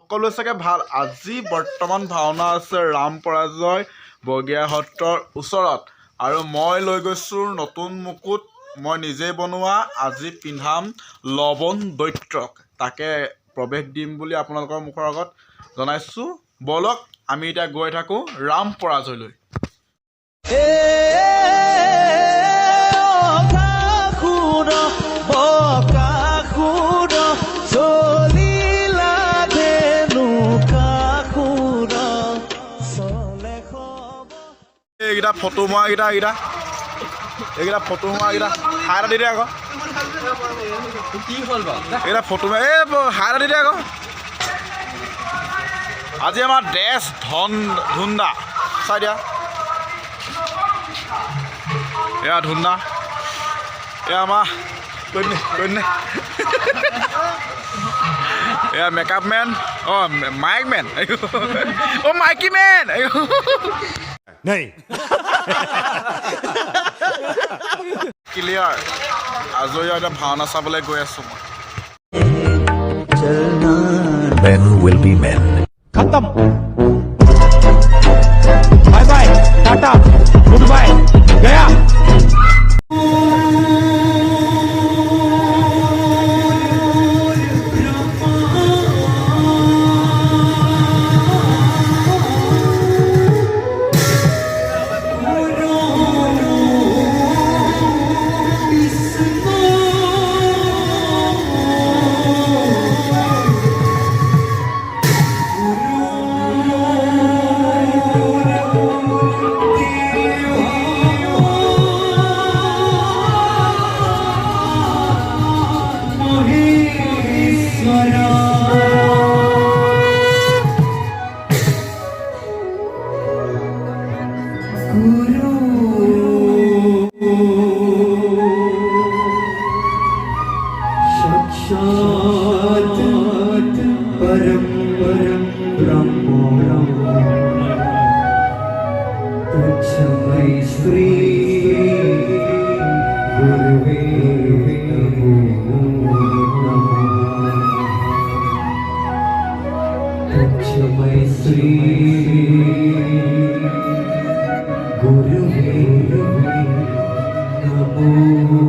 সকলো চাগে ভাল। আজি বৰ্তমান ভাওনা আছে ৰাম পৰাজয় বগীয়া সত্ৰৰ ওচৰত আৰু মই লৈ গৈছোঁ নতুন মুকুট মই নিজে বনোৱা আজি পিন্ধাম লৱণ দৈত্যক তাকে প্ৰৱেশ দিম বুলি আপোনালোকৰ মুখৰ আগত জনাইছোঁ। বলক আমি এতিয়া গৈ থাকোঁ ৰাম পৰাজয়লৈ। এইকেইটা ফটো মৰা এইকেইটা ফটো মৰা হাই এটা দি দে আকৌ কি হ'ল বাৰু এইকেইটা ফটো মাৰা হাই এটা দি দে আকৌ। আজি আমাৰ ড্ৰেছ ধুন্দা চাই দিয়া এয়া ধুন্দা এয়া আমাৰ কন্যা এয়া মেকআপ মেন মাইক মেন মাইকী মেন ক্লিয়াৰ আজৰি এটা ভাওনা চাবলৈ গৈ আছো মই। Men will be men. खत्म bye bye tata good bye गया। परम ब्रह्म तस्मै श्री गुरुवे नमो नमः। तस्मै श्री गुरुवे नमो